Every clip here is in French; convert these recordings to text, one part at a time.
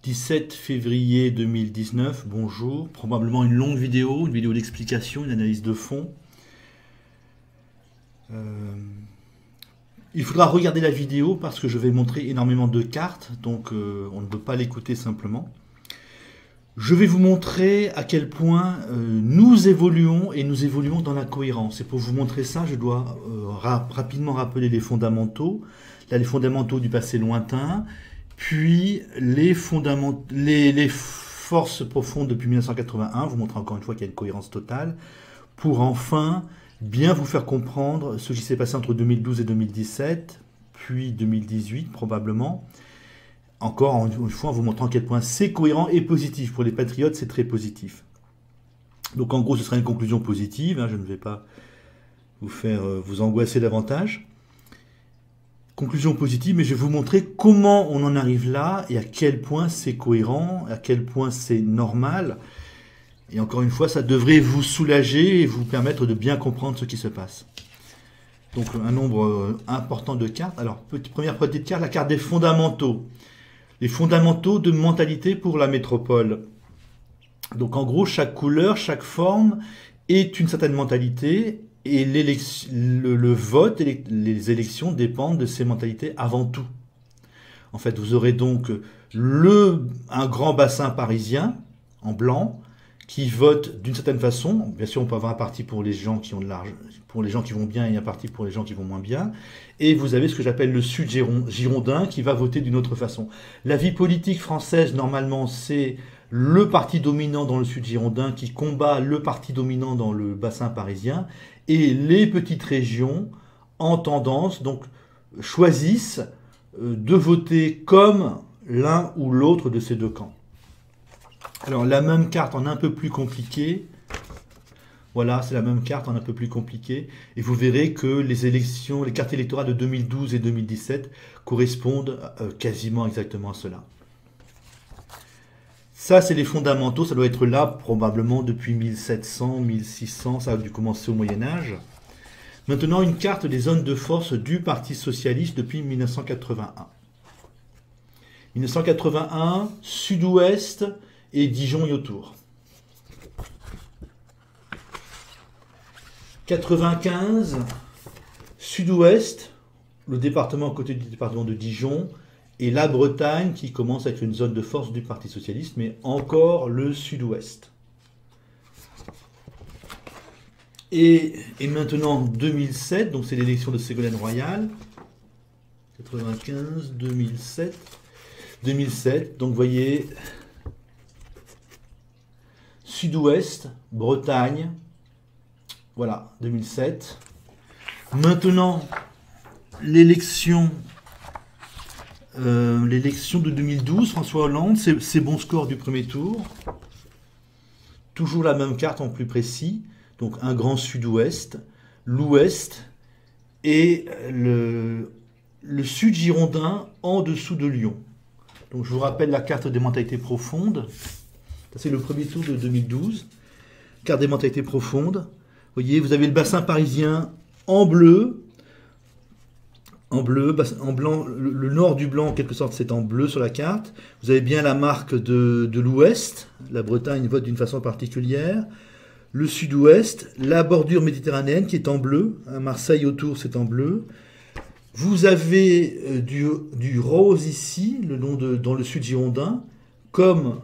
17 février 2019, bonjour. Probablement une longue vidéo, une vidéo d'explication, une analyse de fond. Il faudra regarder la vidéo parce que je vais montrer énormément de cartes, donc on ne peut pas l'écouter simplement. Je vais vous montrer à quel point nous évoluons et nous évoluons dans la cohérence. Et pour vous montrer ça, je dois rapidement rappeler les fondamentaux. Là, les fondamentaux du passé lointain, puis les forces profondes depuis 1981, vous montrer encore une fois qu'il y a une cohérence totale, pour enfin bien vous faire comprendre ce qui s'est passé entre 2012 et 2017, puis 2018 probablement. Encore une fois, en vous montrant à quel point c'est cohérent et positif. Pour les patriotes, c'est très positif. Donc en gros, ce sera une conclusion positive. Hein, je ne vais pas vous faire vous angoisser davantage. Conclusion positive, mais je vais vous montrer comment on en arrive là et à quel point c'est cohérent, à quel point c'est normal. Et encore une fois, ça devrait vous soulager et vous permettre de bien comprendre ce qui se passe. Donc un nombre important de cartes. Alors, première petite carte, la carte des fondamentaux. Les fondamentaux de mentalité pour la métropole. Donc en gros, chaque couleur, chaque forme est une certaine mentalité et le vote et les élections dépendent de ces mentalités avant tout. En fait, vous aurez donc un grand bassin parisien en blanc qui vote d'une certaine façon. Bien sûr, on peut avoir un parti pour les gens qui ont de l'argent, pour les gens qui vont bien et un parti pour les gens qui vont moins bien. Et vous avez ce que j'appelle le sud girondin qui va voter d'une autre façon. La vie politique française, normalement, c'est le parti dominant dans le sud girondin qui combat le parti dominant dans le bassin parisien. Et les petites régions, en tendance, donc choisissent de voter comme l'un ou l'autre de ces deux camps. Alors la même carte en un peu plus compliqué. Voilà, c'est la même carte en un peu plus compliqué. Et vous verrez que les élections, les cartes électorales de 2012 et 2017 correspondent quasiment exactement à cela. Ça, c'est les fondamentaux. Ça doit être là probablement depuis 1700, 1600. Ça a dû commencer au Moyen-Âge. Maintenant, une carte des zones de force du Parti socialiste depuis 1981. 1981, sud-ouest et Dijon et autour. 95, sud-ouest, le département à côté du département de Dijon, et la Bretagne qui commence à être une zone de force du Parti socialiste, mais encore le sud-ouest. Et maintenant 2007, donc c'est l'élection de Ségolène Royal, 95, 2007, 2007, donc vous voyez, sud-ouest, Bretagne, voilà, 2007. Maintenant, l'élection de 2012, François Hollande, c'est bon score du premier tour. Toujours la même carte en plus précis. Donc un grand sud-ouest, l'ouest et le sud girondin en dessous de Lyon. Donc je vous rappelle la carte des mentalités profondes. C'est le premier tour de 2012. Carte des mentalités profondes. Vous voyez, vous avez le bassin parisien en bleu, en blanc, le nord du blanc en quelque sorte c'est en bleu sur la carte. Vous avez bien la marque de l'ouest, la Bretagne vote d'une façon particulière. Le sud-ouest, la bordure méditerranéenne qui est en bleu, Marseille autour c'est en bleu. Vous avez du rose ici, dans le sud girondin, comme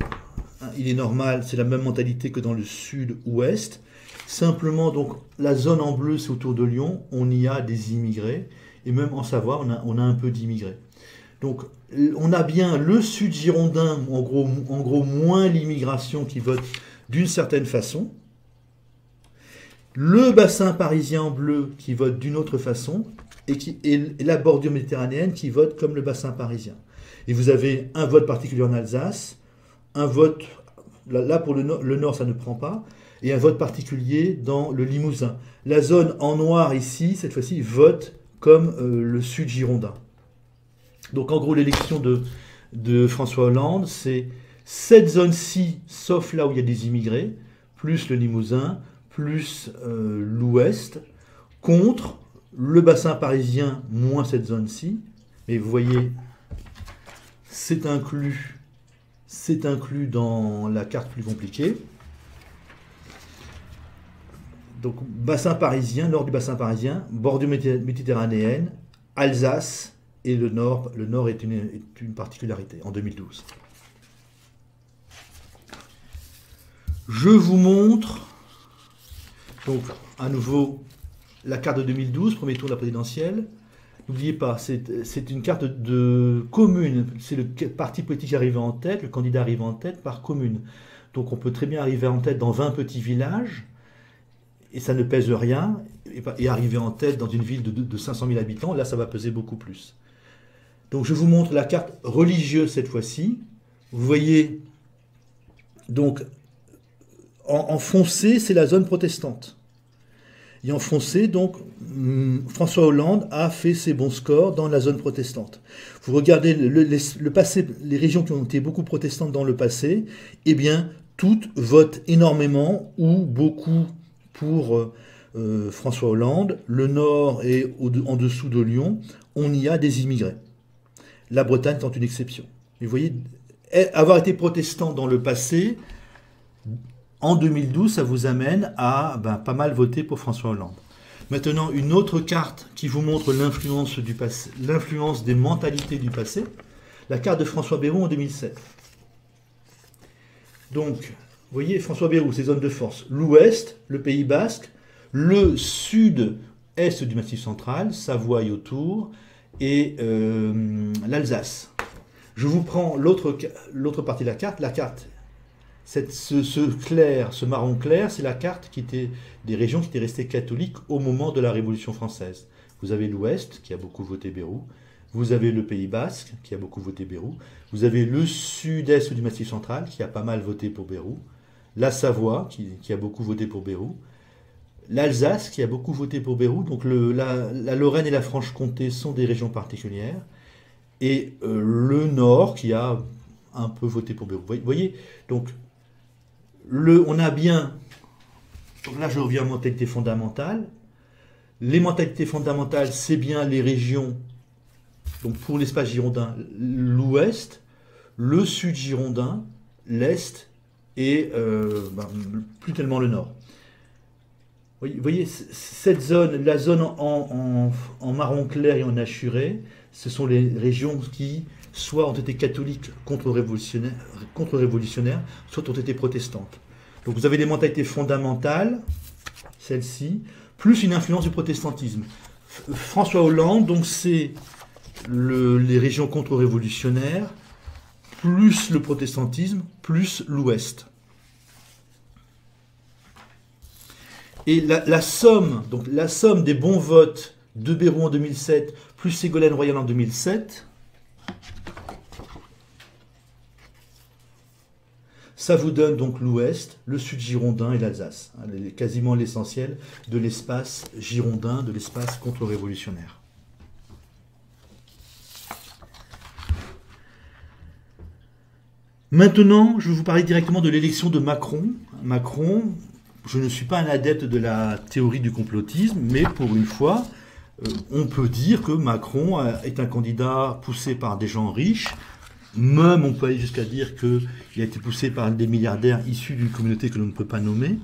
il est normal, c'est la même mentalité que dans le sud-ouest. Simplement, donc, la zone en bleu, c'est autour de Lyon. On y a des immigrés. Et même en Savoie, on a un peu d'immigrés. Donc, on a bien le sud girondin, en gros moins l'immigration qui vote d'une certaine façon. Le bassin parisien en bleu qui vote d'une autre façon. Et la bordure méditerranéenne qui vote comme le bassin parisien. Et vous avez un vote particulier en Alsace. Un vote, là pour le nord, ça ne prend pas. Et un vote particulier dans le Limousin. La zone en noir ici, cette fois-ci, vote comme le sud girondin. Donc en gros, l'élection de François Hollande, c'est cette zone-ci, sauf là où il y a des immigrés, plus le Limousin, plus l'ouest, contre le bassin parisien, moins cette zone-ci. Et vous voyez, c'est inclus c'est inclus dans la carte plus compliquée. Donc, bassin parisien, nord du bassin parisien, bordure méditerranéenne, Alsace et le nord. Le nord est une particularité en 2012. Je vous montre, donc, à nouveau, la carte de 2012, premier tour de la présidentielle. N'oubliez pas, c'est une carte de commune. C'est le parti politique arrivé en tête, le candidat arrive en tête par commune. Donc on peut très bien arriver en tête dans 20 petits villages, et ça ne pèse rien, et arriver en tête dans une ville de 500 000 habitants, là ça va peser beaucoup plus. Donc je vous montre la carte religieuse cette fois-ci. Vous voyez, donc en foncé, c'est la zone protestante. Et en foncé, donc, François Hollande a fait ses bons scores dans la zone protestante. Vous regardez le passé, les régions qui ont été beaucoup protestantes dans le passé, eh bien, toutes votent énormément ou beaucoup pour François Hollande. Le Nord est en dessous de Lyon. On y a des immigrés. La Bretagne étant une exception. Mais vous voyez, avoir été protestant dans le passé, en 2012, ça vous amène à pas mal voter pour François Hollande. Maintenant, une autre carte qui vous montre l'influence du passé, l'influence des mentalités du passé, la carte de François Bayrou en 2007. Donc, vous voyez, François Bayrou, ses zones de force. L'Ouest, le Pays Basque, le Sud-Est du Massif central, Savoie et autour, et l'Alsace. Je vous prends l'autre partie de la carte. Ce marron clair, c'est la carte des régions qui étaient restées catholiques au moment de la Révolution française. Vous avez l'Ouest, qui a beaucoup voté Bayrou. Vous avez le Pays Basque, qui a beaucoup voté Bayrou. Vous avez le Sud-Est du Massif central, qui a pas mal voté pour Bayrou. La Savoie, qui a beaucoup voté pour Bayrou. L'Alsace, qui a beaucoup voté pour Bayrou. Donc la Lorraine et la Franche-Comté sont des régions particulières. Et le Nord, qui a un peu voté pour Bayrou. Vous voyez, donc, on a bien, donc là je reviens aux mentalités fondamentales. Les mentalités fondamentales, c'est bien les régions, donc pour l'espace girondin, l'ouest, le sud girondin, l'est et plus tellement le nord. Vous voyez, cette zone, la zone en marron clair et en hachuré, ce sont les régions qui soit ont été catholiques contre-révolutionnaires, soit ont été protestantes. Donc vous avez des mentalités fondamentales, celle-ci, plus une influence du protestantisme. François Hollande, donc c'est les régions contre-révolutionnaires, plus le protestantisme, plus l'Ouest. Et la somme des bons votes de Bayrou en 2007, plus Ségolène Royal en 2007, ça vous donne donc l'Ouest, le Sud girondin et l'Alsace, quasiment l'essentiel de l'espace girondin, de l'espace contre-révolutionnaire. Maintenant, je vais vous parler directement de l'élection de Macron. Macron, je ne suis pas un adepte de la théorie du complotisme, mais pour une fois, on peut dire que Macron est un candidat poussé par des gens riches. Même on peut aller jusqu'à dire qu'il a été poussé par des milliardaires issus d'une communauté que l'on ne peut pas nommer.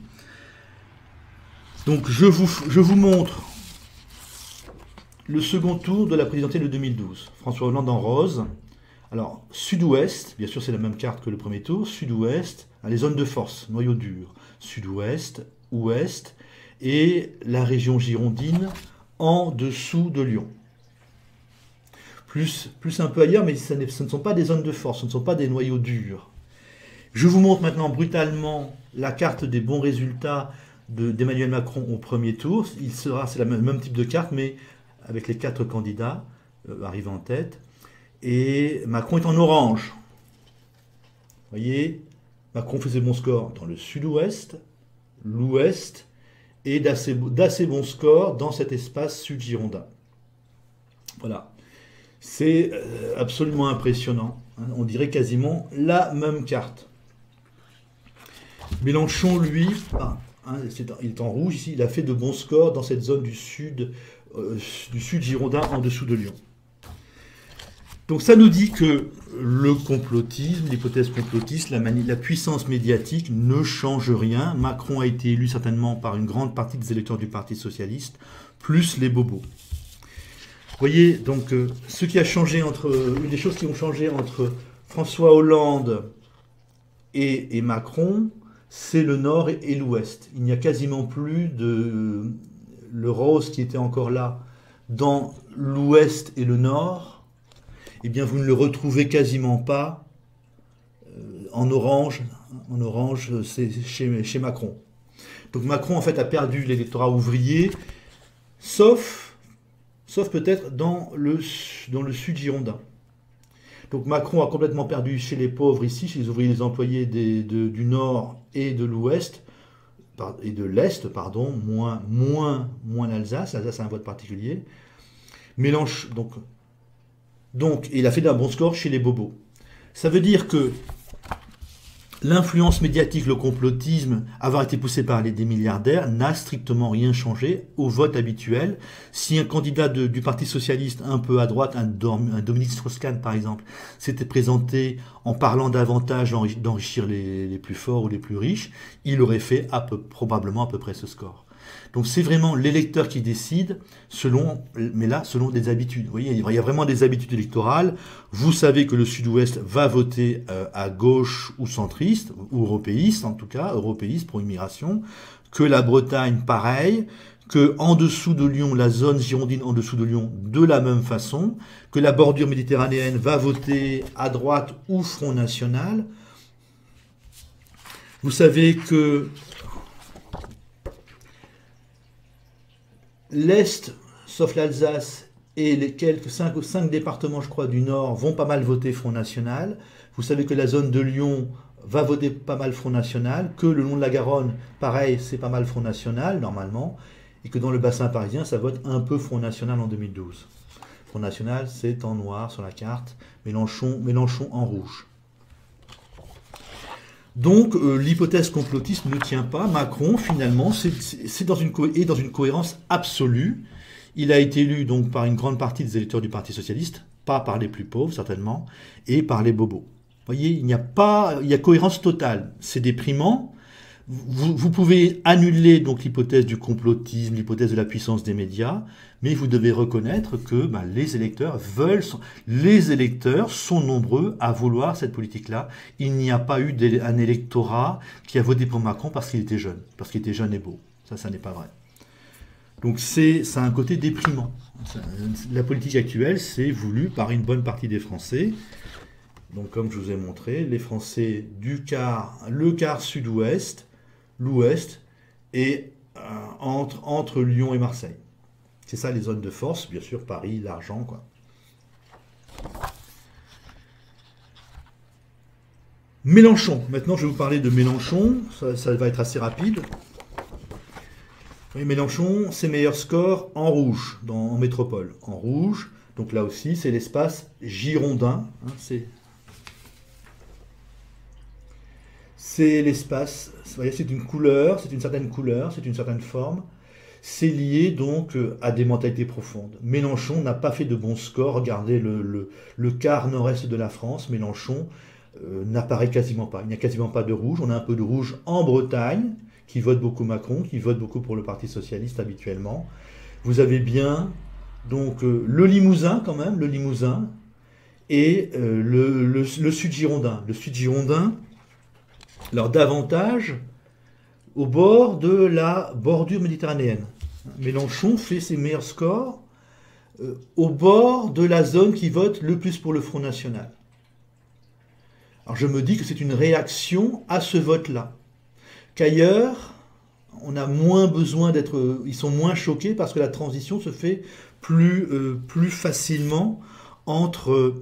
Donc je vous montre le second tour de la présidentielle de 2012. François Hollande en rose. Alors, sud-ouest, bien sûr c'est la même carte que le premier tour, sud-ouest, les zones de force, noyau dur, sud-ouest, ouest, et la région girondine en dessous de Lyon. Plus un peu ailleurs, mais ce ne sont pas des zones de force, ce ne sont pas des noyaux durs. Je vous montre maintenant brutalement la carte des bons résultats d'Emmanuel Macron au premier tour. C'est le même type de carte, mais avec les 4 candidats arrivés en tête. Et Macron est en orange. Vous voyez, Macron faisait bon score dans le sud-ouest, l'ouest, et d'assez bons scores dans cet espace sud-girondin. Voilà. C'est absolument impressionnant. On dirait quasiment la même carte. Mélenchon, lui, il est en rouge ici, il a fait de bons scores dans cette zone du sud girondin en dessous de Lyon. Donc ça nous dit que le complotisme, l'hypothèse complotiste, la puissance médiatique ne change rien. Macron a été élu certainement par une grande partie des électeurs du Parti socialiste, plus les bobos. Vous voyez, donc, ce qui a changé une des choses qui ont changé entre François Hollande et Macron, c'est le Nord et l'Ouest. Il n'y a quasiment plus de... Le rose qui était encore là dans l'Ouest et le Nord, eh bien, vous ne le retrouvez quasiment pas en orange. En orange, c'est chez Macron. Donc Macron, en fait, a perdu l'électorat ouvrier, sauf peut-être dans le sud girondin. Donc Macron a complètement perdu chez les pauvres ici, chez les ouvriers et les employés du Nord et de l'Ouest, et de l'Est, pardon, moins l'Alsace. L'Alsace a un vote particulier. Donc, il a fait d'un bon score chez les bobos. Ça veut dire que l'influence médiatique, le complotisme, avoir été poussé par des milliardaires, n'a strictement rien changé au vote habituel. Si un candidat du Parti socialiste un peu à droite, un Dominique Strauss-Kahn par exemple, s'était présenté en parlant davantage d'enrichir les plus forts ou les plus riches, il aurait fait probablement à peu près ce score. Donc c'est vraiment l'électeur qui décide, selon des habitudes. Vous voyez, il y a vraiment des habitudes électorales. Vous savez que le Sud-Ouest va voter à gauche ou centriste, ou européiste en tout cas, européiste pour immigration, que la Bretagne pareil, que en dessous de Lyon, la zone girondine en dessous de Lyon de la même façon, que la bordure méditerranéenne va voter à droite ou Front National. Vous savez que l'Est, sauf l'Alsace, et les quelques 5 départements, je crois, du Nord vont pas mal voter Front National. Vous savez que la zone de Lyon va voter pas mal Front National, que le long de la Garonne, pareil, c'est pas mal Front National, normalement, et que dans le bassin parisien, ça vote un peu Front National en 2012. Front National, c'est en noir sur la carte, Mélenchon en rouge. Donc l'hypothèse complotiste ne tient pas. Macron, finalement, est dans une cohérence absolue. Il a été élu donc par une grande partie des électeurs du Parti socialiste, pas par les plus pauvres certainement, et par les bobos. Vous voyez, il y a cohérence totale. C'est déprimant. Vous pouvez annuler donc l'hypothèse du complotisme, l'hypothèse de la puissance des médias, mais vous devez reconnaître que les électeurs sont nombreux à vouloir cette politique-là. Il n'y a pas eu un électorat qui a voté pour Macron parce qu'il était jeune et beau. Ça n'est pas vrai. Donc ça a un côté déprimant. La politique actuelle, c'est voulu par une bonne partie des Français. Donc comme je vous ai montré, les Français le quart sud-ouest, l'ouest, et entre Lyon et Marseille. C'est ça les zones de force, bien sûr, Paris, l'argent, quoi. Mélenchon. Maintenant, je vais vous parler de Mélenchon. Ça va être assez rapide. Oui, Mélenchon, ses meilleurs scores en rouge, en métropole. En rouge, donc là aussi, c'est l'espace girondin. Hein, c'est l'espace, c'est une couleur, c'est une certaine couleur, c'est une certaine forme. C'est lié donc à des mentalités profondes. Mélenchon n'a pas fait de bons scores. Regardez le quart nord-est de la France. Mélenchon n'apparaît quasiment pas. Il n'y a quasiment pas de rouge. On a un peu de rouge en Bretagne, qui vote beaucoup Macron, qui vote beaucoup pour le Parti socialiste habituellement. Vous avez bien donc le Limousin quand même, le Limousin, et le Sud girondin. Le Sud girondin, alors davantage au bord de la bordure méditerranéenne. Mélenchon fait ses meilleurs scores au bord de la zone qui vote le plus pour le Front National. Alors je me dis que c'est une réaction à ce vote-là. Qu'ailleurs, on a moins besoin d'être... Ils sont moins choqués parce que la transition se fait plus facilement entre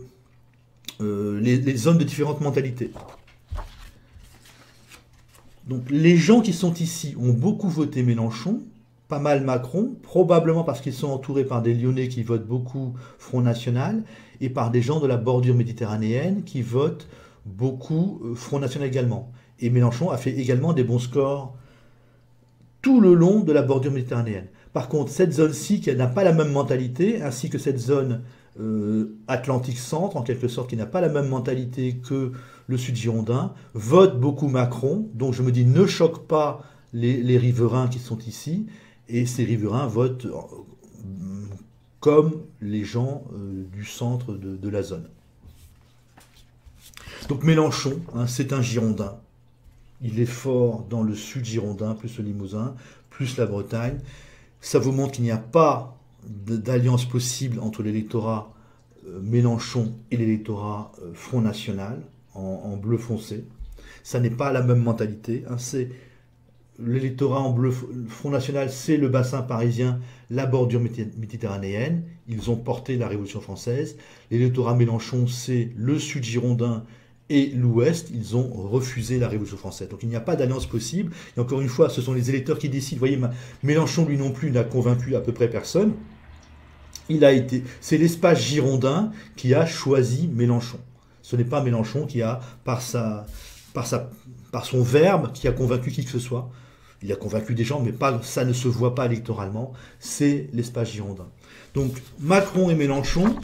les zones de différentes mentalités. Donc les gens qui sont ici ont beaucoup voté Mélenchon, pas mal Macron, probablement parce qu'ils sont entourés par des Lyonnais qui votent beaucoup Front National et par des gens de la bordure méditerranéenne qui votent beaucoup Front National également. Et Mélenchon a fait également des bons scores tout le long de la bordure méditerranéenne. Par contre, cette zone-ci, qui n'a pas la même mentalité, ainsi que cette zone Atlantique Centre, en quelque sorte, qui n'a pas la même mentalité que le Sud girondin, vote beaucoup Macron. Donc je me dis, ne choque pas les riverains qui sont ici, et ces riverains votent comme les gens du centre de la zone. Donc Mélenchon, hein, c'est un Girondin. Il est fort dans le Sud girondin, plus le Limousin, plus la Bretagne. Ça vous montre qu'il n'y a pas d'alliance possible entre l'électorat Mélenchon et l'électorat Front National en bleu foncé. Ça n'est pas la même mentalité. Hein, c'est l'électorat en bleu Front National, c'est le bassin parisien, la bordure méditerranéenne. Ils ont porté la Révolution française. L'électorat Mélenchon, c'est le Sud girondin et l'Ouest, ils ont refusé la Révolution française. Donc il n'y a pas d'alliance possible. Et encore une fois, ce sont les électeurs qui décident. Vous voyez, Mélenchon, lui non plus, n'a convaincu à peu près personne. C'est l'espace girondin qui a choisi Mélenchon. Ce n'est pas Mélenchon qui a, par son verbe, qui a convaincu qui que ce soit. Il a convaincu des gens, mais ça ne se voit pas électoralement. C'est l'espace girondin. Donc Macron et Mélenchon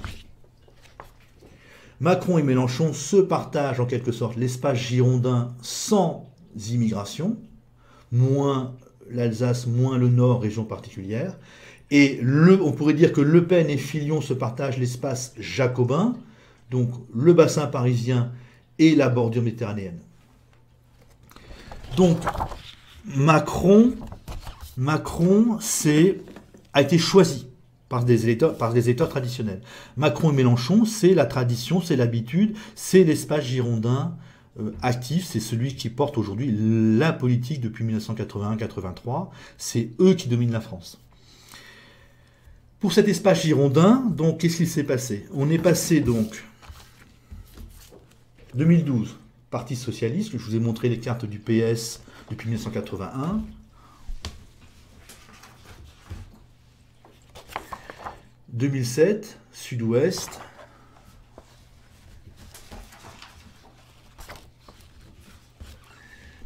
se partagent en quelque sorte l'espace girondin sans immigration, moins l'Alsace, moins le Nord, région particulière. Et on pourrait dire que Le Pen et Fillon se partagent l'espace jacobin, donc le bassin parisien et la bordure méditerranéenne. Donc Macron a été choisi par des électeurs traditionnels. Macron et Mélenchon, c'est la tradition, c'est l'habitude, c'est l'espace girondin actif, c'est celui qui porte aujourd'hui la politique depuis 1981-83, c'est eux qui dominent la France. Pour cet espace girondin, donc, qu'est-ce qu'il s'est passé? On est passé donc 2012, Parti socialiste, je vous ai montré les cartes du PS depuis 1981. 2007, Sud-Ouest.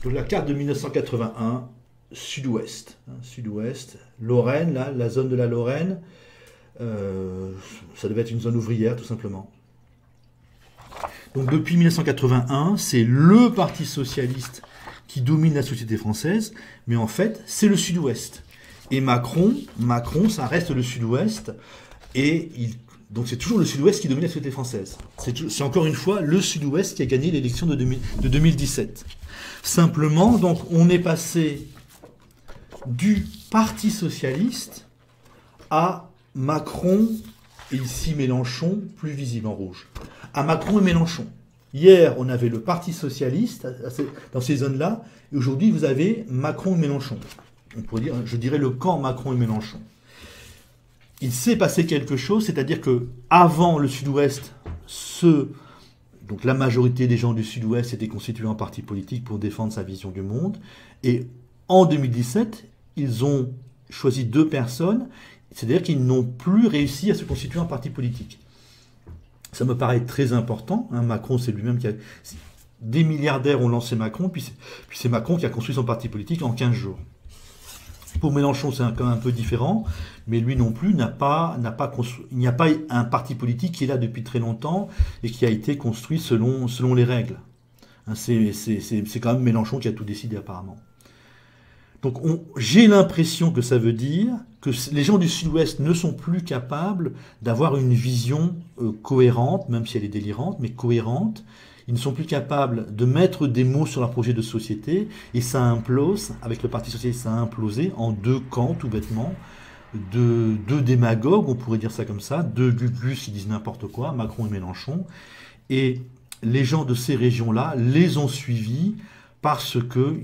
Donc la carte de 1981, Sud-Ouest. Sud-Ouest, Lorraine, là, la zone de la Lorraine, ça devait être une zone ouvrière tout simplement. Donc depuis 1981, c'est le Parti socialiste qui domine la société française, mais en fait, c'est le Sud-Ouest. Et Macron, ça reste le Sud-Ouest. Donc c'est toujours le Sud-Ouest qui domine la société française. C'est encore une fois le Sud-Ouest qui a gagné l'élection de 2017. Simplement, donc on est passé du Parti socialiste à Macron, et ici Mélenchon, plus visible en rouge, à Macron et Mélenchon. Hier, on avait le Parti socialiste dans ces zones-là, et aujourd'hui, vous avez Macron et Mélenchon. On pourrait dire, je dirais le camp Macron et Mélenchon. Il s'est passé quelque chose, c'est-à-dire que avant le Sud-Ouest, donc la majorité des gens du Sud-Ouest étaient constitués en parti politique pour défendre sa vision du monde. Et en 2017, ils ont choisi 2 personnes, c'est-à-dire qu'ils n'ont plus réussi à se constituer en parti politique. Ça me paraît très important. Hein. Macron, c'est lui-même qui a... Des milliardaires ont lancé Macron, puis c'est Macron qui a construit son parti politique en 15 jours. Pour Mélenchon, c'est quand même un peu différent, mais lui non plus il n'y a pas un parti politique qui est là depuis très longtemps et qui a été construit selon les règles. Hein, c'est quand même Mélenchon qui a tout décidé apparemment. Donc j'ai l'impression que ça veut dire que les gens du Sud-Ouest ne sont plus capables d'avoir une vision cohérente, même si elle est délirante, mais cohérente. Ils ne sont plus capables de mettre des mots sur leur projet de société, et ça implose, avec le Parti socialiste, ça a implosé en 2 camps, tout bêtement, de 2 démagogues, on pourrait dire ça comme ça, 2 gugus qui disent n'importe quoi, Macron et Mélenchon, et les gens de ces régions-là les ont suivis parce que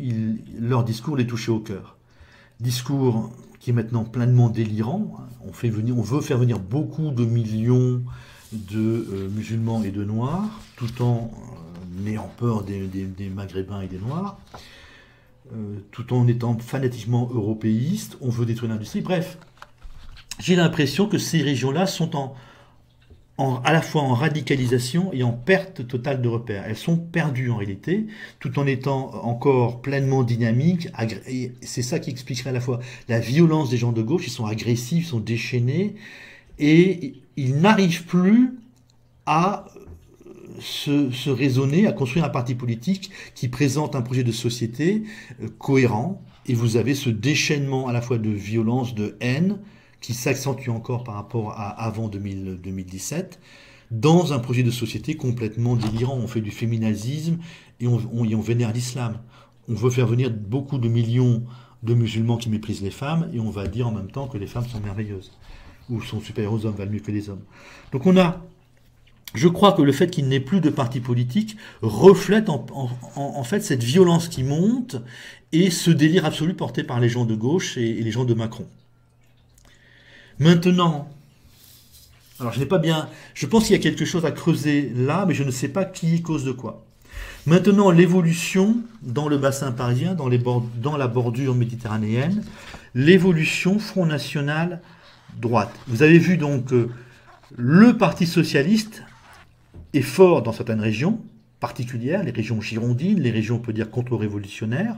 leur discours les touchait au cœur. Discours qui est maintenant pleinement délirant, on veut faire venir beaucoup de millions de musulmans et de noirs, tout en ayant peur des maghrébins et des noirs, tout en étant fanatiquement européistes, on veut détruire l'industrie. Bref, j'ai l'impression que ces régions-là sont à la fois en radicalisation et en perte totale de repères. Elles sont perdues en réalité, tout en étant encore pleinement dynamiques. Et c'est ça qui expliquerait à la fois la violence des gens de gauche, ils sont agressifs, ils sont déchaînés, et ils n'arrivent plus à se raisonner, à construire un parti politique qui présente un projet de société cohérent, et vous avez ce déchaînement à la fois de violence, de haine, qui s'accentue encore par rapport à avant 2017, dans un projet de société complètement délirant. On fait du féminazisme et on vénère l'islam. On veut faire venir beaucoup de millions de musulmans qui méprisent les femmes, et on va dire en même temps que les femmes sont merveilleuses, ou sont supérieures aux hommes, valent mieux que les hommes. Donc je crois que le fait qu'il n'ait plus de parti politique reflète en fait cette violence qui monte et ce délire absolu porté par les gens de gauche et les gens de Macron. Maintenant, alors je pense qu'il y a quelque chose à creuser là, mais je ne sais pas qui est cause de quoi. Maintenant, l'évolution dans le bassin parisien, dans la bordure méditerranéenne, l'évolution Front National droite. Vous avez vu donc le Parti socialiste est fort dans certaines régions particulières, les régions girondines, les régions, on peut dire, contre-révolutionnaires,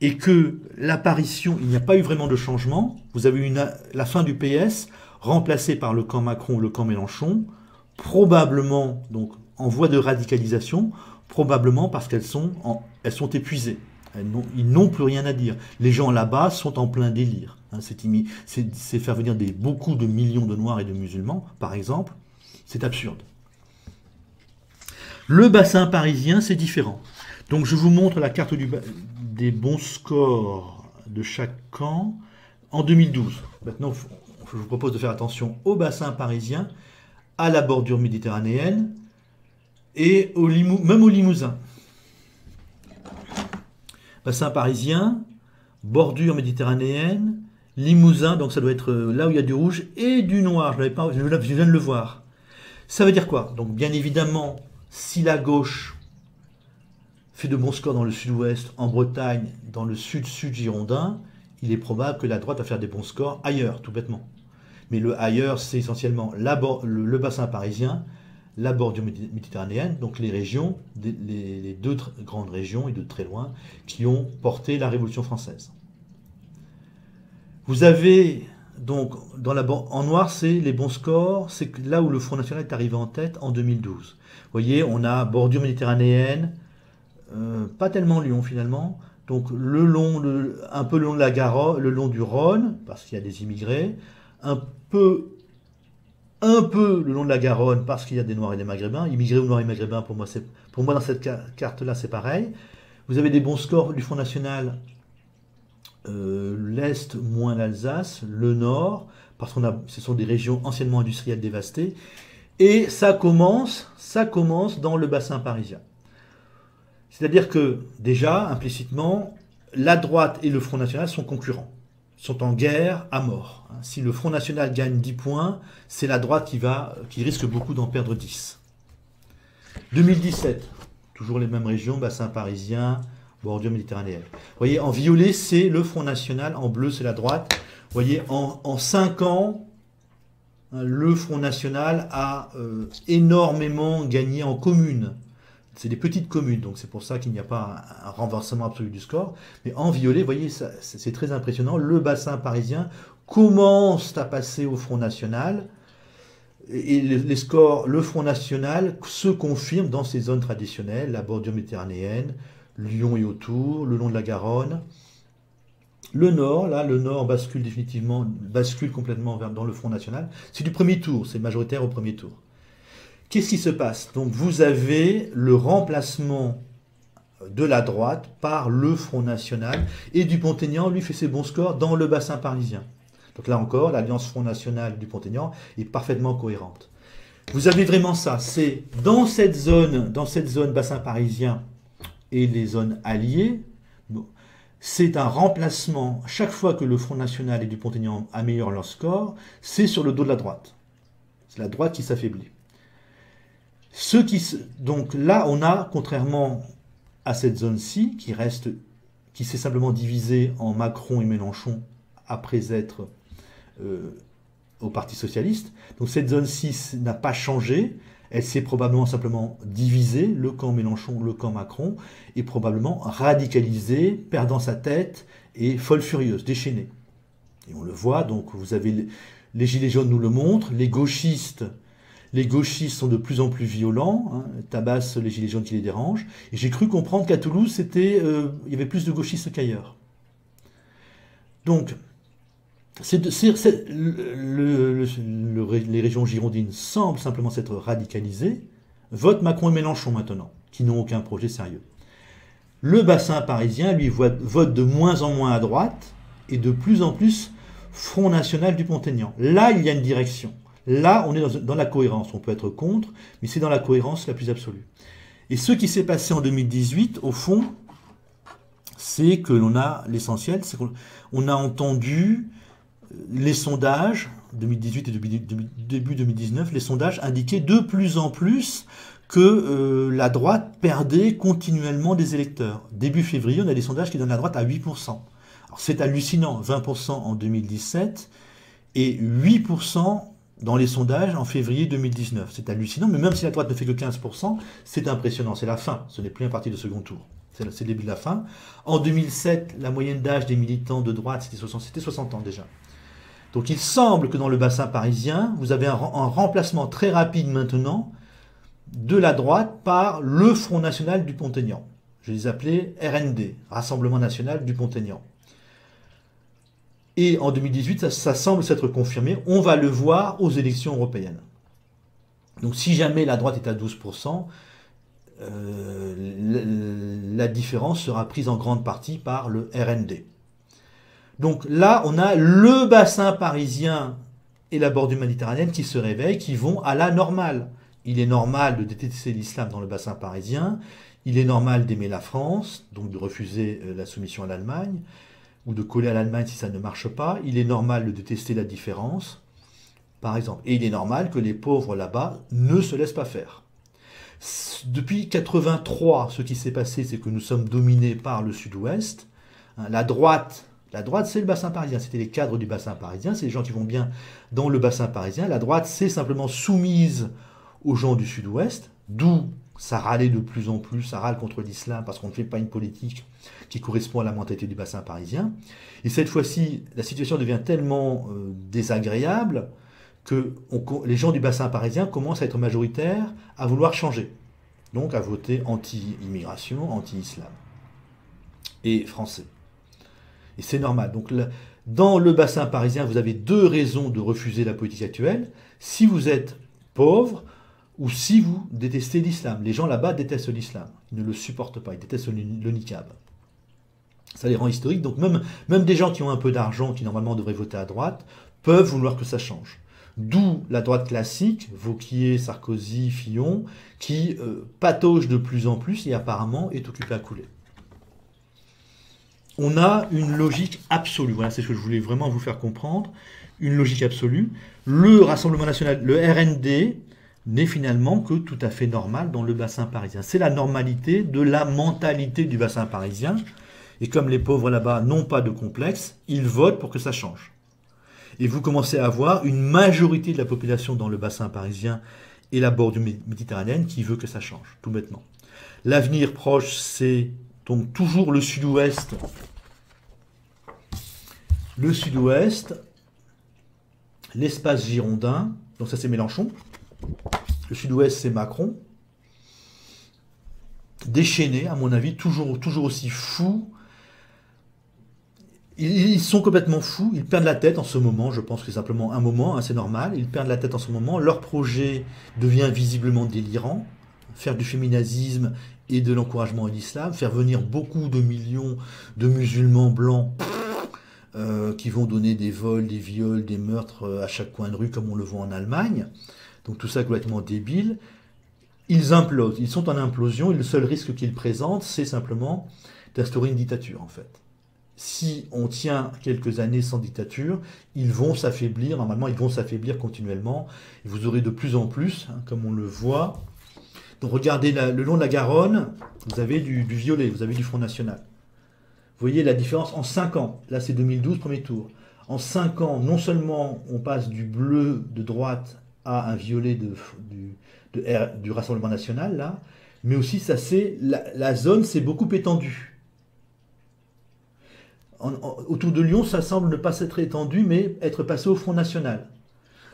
et que l'apparition, il n'y a pas eu vraiment de changement. Vous avez eu la fin du PS, remplacée par le camp Macron ou le camp Mélenchon, probablement donc en voie de radicalisation, probablement parce qu'elles sont épuisées. Ils n'ont plus rien à dire. Les gens là-bas sont en plein délire. C'est faire venir beaucoup de millions de Noirs et de musulmans, par exemple. C'est absurde. Le bassin parisien, c'est différent. Donc je vous montre la carte des bons scores de chaque camp en 2012. Maintenant, je vous propose de faire attention au bassin parisien, à la bordure méditerranéenne et même au Limousin. Bassin parisien, bordure méditerranéenne, Limousin, donc ça doit être là où il y a du rouge et du noir. Je viens de le voir. Ça veut dire quoi? Donc bien évidemment, si la gauche fait de bons scores dans le sud-ouest, en Bretagne, dans le sud-sud girondin, il est probable que la droite va faire des bons scores ailleurs, tout bêtement. Mais le ailleurs, c'est essentiellement le bassin parisien, la bordure méditerranéenne, donc les régions, les deux grandes régions, et de très loin, qui ont porté la Révolution française. Vous avez donc, en noir, c'est les bons scores, c'est là où le Front National est arrivé en tête en 2012. Vous voyez, on a bordure méditerranéenne, pas tellement Lyon finalement, donc un peu le long de la Garonne, le long du Rhône, parce qu'il y a des immigrés, un peu le long de la Garonne, parce qu'il y a des Noirs et des Maghrébins, immigrés ou Noirs et Maghrébins, pour moi dans cette carte-là, c'est pareil. Vous avez des bons scores du Front National, l'Est moins l'Alsace, le Nord, parce ce sont des régions anciennement industrielles dévastées, et ça commence dans le bassin parisien. C'est-à-dire que, déjà, implicitement, la droite et le Front National sont concurrents, sont en guerre à mort. Si le Front National gagne 10 points, c'est la droite qui risque beaucoup d'en perdre 10. 2017, toujours les mêmes régions, bassin parisien, bordure méditerranéenne. Vous voyez, en violet, c'est le Front National, en bleu, c'est la droite. Vous voyez, en 5 ans, le Front National a énormément gagné en communes. C'est des petites communes, donc c'est pour ça qu'il n'y a pas un renversement absolu du score. Mais en violet, vous voyez, c'est très impressionnant. Le bassin parisien commence à passer au Front National. Et les scores, le Front National se confirme dans ces zones traditionnelles, la bordure méditerranéenne, Lyon et autour, le long de la Garonne. Le Nord, là, le Nord bascule complètement dans le Front National. C'est du premier tour, c'est majoritaire au premier tour. Qu'est-ce qui se passe? Donc vous avez le remplacement de la droite par le Front National, et Dupont-Aignan, lui, fait ses bons scores dans le bassin parisien. Donc là encore, l'alliance Front National Dupont-Aignan est parfaitement cohérente. Vous avez vraiment ça, c'est dans cette zone bassin parisien et les zones alliées, c'est un remplacement, chaque fois que le Front National et Dupont-Aignan améliorent leur score, c'est sur le dos de la droite. C'est la droite qui s'affaiblit. Donc là, on a, contrairement à cette zone-ci, qui s'est simplement divisée en Macron et Mélenchon après être au Parti Socialiste, donc cette zone-ci n'a pas changé, elle s'est probablement simplement divisée, le camp Mélenchon, le camp Macron, et probablement radicalisée, perdant sa tête, et folle furieuse, déchaînée. Et on le voit, donc vous avez Les Gilets jaunes nous le montrent. Les gauchistes sont de plus en plus violents, hein, tabassent les Gilets jaunes qui les dérangent. Et j'ai cru comprendre qu'à Toulouse, il y avait plus de gauchistes qu'ailleurs. Donc, les régions girondines semblent simplement s'être radicalisées. Vote Macron et Mélenchon maintenant, qui n'ont aucun projet sérieux. Le bassin parisien, lui, vote de moins en moins à droite et de plus en plus Front National Dupont-Aignan. Là, il y a une direction. Là, on est dans la cohérence. On peut être contre, mais c'est dans la cohérence la plus absolue. Et ce qui s'est passé en 2018, au fond, c'est que l'on a l'essentiel, c'est qu'on a entendu les sondages, 2018 et début 2019, les sondages indiquaient de plus en plus que la droite perdait continuellement des électeurs. Début février, on a des sondages qui donnent la droite à 8%. Alors c'est hallucinant, 20% en 2017 et 8% dans les sondages en février 2019. C'est hallucinant, mais même si la droite ne fait que 15%, c'est impressionnant. C'est la fin, ce n'est plus un parti de second tour. C'est le début de la fin. En 2007, la moyenne d'âge des militants de droite, c'était 60 ans déjà. Donc il semble que dans le bassin parisien, vous avez un remplacement très rapide maintenant de la droite par le Front National Dupont-Aignan. Je les appelais RND, Rassemblement National Dupont-Aignan. Et en 2018, ça semble s'être confirmé. On va le voir aux élections européennes. Donc si jamais la droite est à 12%, la différence sera prise en grande partie par le RND. Donc là, on a le bassin parisien et la bordure méditerranéenne qui se réveillent, qui vont à la normale. Il est normal de détester l'islam dans le bassin parisien, il est normal d'aimer la France, donc de refuser la soumission à l'Allemagne, ou de coller à l'Allemagne si ça ne marche pas. Il est normal de détester la différence, par exemple. Et il est normal que les pauvres là-bas ne se laissent pas faire. Depuis 83, ce qui s'est passé, c'est que nous sommes dominés par le sud-ouest. La droite, c'est le bassin parisien. C'était les cadres du bassin parisien. C'est les gens qui vont bien dans le bassin parisien. La droite, c'est simplement soumise aux gens du sud-ouest, d'où ça râlait de plus en plus, ça râle contre l'islam parce qu'on ne fait pas une politique qui correspond à la mentalité du bassin parisien. Et cette fois-ci, la situation devient tellement désagréable que les gens du bassin parisien commencent à être majoritaires, à vouloir changer. Donc à voter anti-immigration, anti-islam. Et français. Et c'est normal. Donc dans le bassin parisien, vous avez deux raisons de refuser la politique actuelle. Si vous êtes pauvre, ou si vous détestez l'islam. Les gens là-bas détestent l'islam. Ils ne le supportent pas. Ils détestent le niqab. Ça les rend historiques. Donc même des gens qui ont un peu d'argent, qui normalement devraient voter à droite, peuvent vouloir que ça change. D'où la droite classique, Wauquiez, Sarkozy, Fillon, qui patauge de plus en plus et apparemment est occupé à couler. On a une logique absolue. Voilà, c'est ce que je voulais vraiment vous faire comprendre. Une logique absolue. Le Rassemblement National, le RND, n'est finalement que tout à fait normal dans le bassin parisien. C'est la normalité de la mentalité du bassin parisien. Et comme les pauvres là-bas n'ont pas de complexe, ils votent pour que ça change. Et vous commencez à avoir une majorité de la population dans le bassin parisien et la bordure méditerranéenne qui veut que ça change, tout bêtement. L'avenir proche, c'est donc toujours le sud-ouest. Le sud-ouest, l'espace girondin, donc ça c'est Mélenchon. Le sud-ouest, c'est Macron. Déchaîné, à mon avis, toujours aussi fou. Ils sont complètement fous, ils perdent la tête en ce moment, je pense que c'est simplement un moment, hein, c'est normal, ils perdent la tête en ce moment, leur projet devient visiblement délirant, faire du féminazisme et de l'encouragement à l'islam, faire venir beaucoup de millions de musulmans blancs qui vont donner des vols, des viols, des meurtres à chaque coin de rue comme on le voit en Allemagne. Donc tout ça complètement débile. Ils implosent, ils sont en implosion et le seul risque qu'ils présentent, c'est simplement d'instaurer une dictature en fait. Si on tient quelques années sans dictature, ils vont s'affaiblir, normalement ils vont s'affaiblir continuellement. Et vous aurez de plus en plus, hein, comme on le voit. Donc regardez le long de la Garonne, vous avez du violet, vous avez du Front National. Vous voyez la différence en 5 ans. Là c'est 2012, premier tour. En 5 ans, non seulement on passe du bleu de droite à un violet du Rassemblement National, là, mais aussi ça c'est la zone s'est beaucoup étendue. Autour de Lyon, ça semble ne pas s'être étendu, mais être passé au Front National.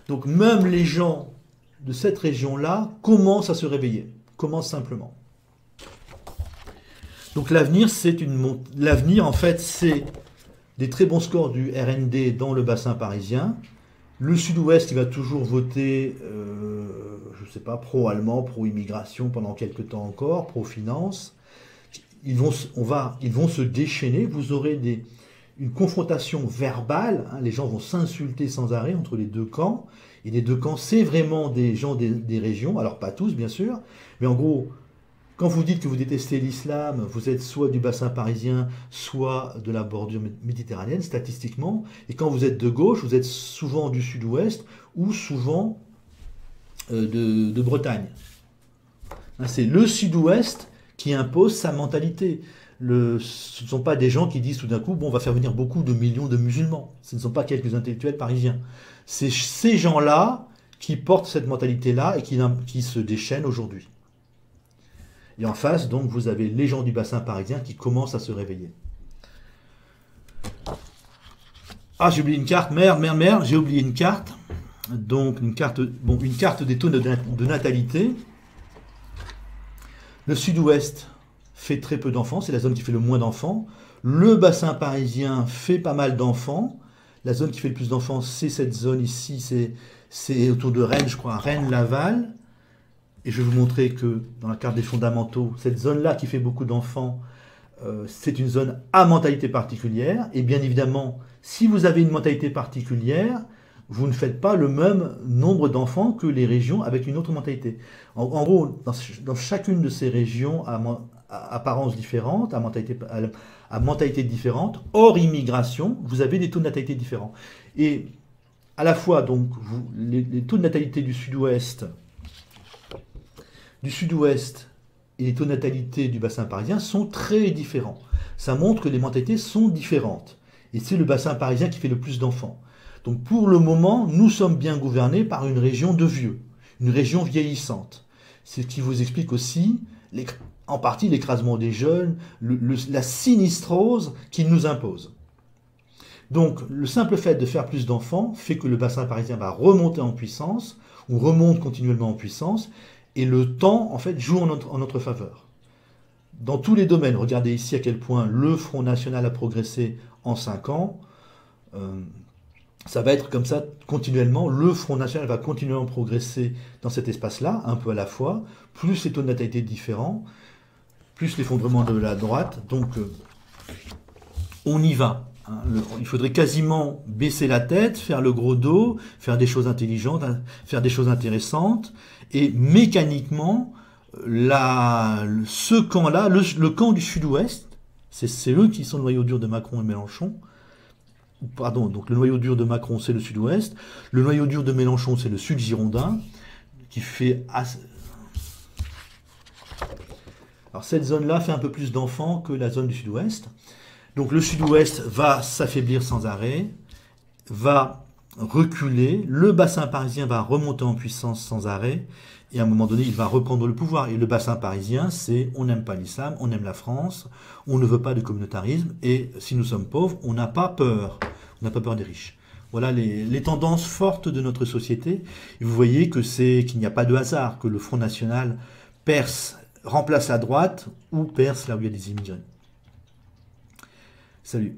Donc même les gens de cette région-là commencent à se réveiller, commencent simplement. Donc l'avenir, l'avenir en fait, c'est des très bons scores du RND dans le bassin parisien. Le Sud-Ouest qui va toujours voter, je ne sais pas, pro-allemand, pro-immigration pendant quelques temps encore, pro-finance. Ils vont se déchaîner. Vous aurez une confrontation verbale. Hein, les gens vont s'insulter sans arrêt entre les deux camps. Et les deux camps, c'est vraiment des gens des régions. Alors pas tous, bien sûr, mais en gros. Quand vous dites que vous détestez l'islam, vous êtes soit du bassin parisien, soit de la bordure méditerranéenne, statistiquement. Et quand vous êtes de gauche, vous êtes souvent du sud-ouest ou souvent de Bretagne. Hein, c'est le sud-ouest qui impose sa mentalité. Ce ne sont pas des gens qui disent tout d'un coup, bon, on va faire venir beaucoup de millions de musulmans. Ce ne sont pas quelques intellectuels parisiens. C'est ces gens-là qui portent cette mentalité-là et qui se déchaînent aujourd'hui. Et en face, donc, vous avez les gens du bassin parisien qui commencent à se réveiller. Ah, j'ai oublié une carte, merde, j'ai oublié une carte. Donc, une carte des taux de natalité. Le sud-ouest fait très peu d'enfants, c'est la zone qui fait le moins d'enfants. Le bassin parisien fait pas mal d'enfants. La zone qui fait le plus d'enfants, c'est cette zone ici, c'est autour de Rennes, je crois, Rennes-Laval. Et je vais vous montrer que dans la carte des fondamentaux, cette zone-là qui fait beaucoup d'enfants, c'est une zone à mentalité particulière. Et bien évidemment, si vous avez une mentalité particulière, vous ne faites pas le même nombre d'enfants que les régions avec une autre mentalité. En gros, dans chacune de ces régions à apparence différente, à mentalité différente, hors immigration, vous avez des taux de natalité différents. Et à la fois, donc, les taux de natalité du sud-ouest et les taux de natalité du bassin parisien sont très différents. Ça montre que les mentalités sont différentes. Et c'est le bassin parisien qui fait le plus d'enfants. Donc pour le moment, nous sommes bien gouvernés par une région de vieux, une région vieillissante. C'est ce qui vous explique aussi, en partie, l'écrasement des jeunes, la sinistrose qu'ils nous imposent. Donc le simple fait de faire plus d'enfants fait que le bassin parisien va remonter en puissance, ou remonte continuellement en puissance, et le temps, en fait, joue en notre faveur. Dans tous les domaines, regardez ici à quel point le Front National a progressé en 5 ans. Ça va être comme ça continuellement. Le Front National va continuellement progresser dans cet espace-là, un peu à la fois. Plus les taux de natalité différents, plus l'effondrement de la droite. Donc, on y va. Hein. Il faudrait quasiment baisser la tête, faire le gros dos, faire des choses intelligentes, faire des choses intéressantes. Et mécaniquement, ce camp-là, le camp du sud-ouest, c'est eux qui sont le noyau dur de Macron et Mélenchon. Pardon, donc le noyau dur de Macron, c'est le sud-ouest. Le noyau dur de Mélenchon, c'est le sud girondin, qui fait... Alors cette zone-là fait un peu plus d'enfants que la zone du sud-ouest. Donc le sud-ouest va s'affaiblir sans arrêt, va reculer, le bassin parisien va remonter en puissance sans arrêt, et à un moment donné, il va reprendre le pouvoir. Et le bassin parisien, c'est on n'aime pas l'islam, on aime la France, on ne veut pas de communautarisme, et si nous sommes pauvres, on n'a pas peur. On n'a pas peur des riches. Voilà les tendances fortes de notre société. Et vous voyez qu'il n'y a pas de hasard, que le Front National remplace la droite ou perce là où il y a des immigrés. Salut.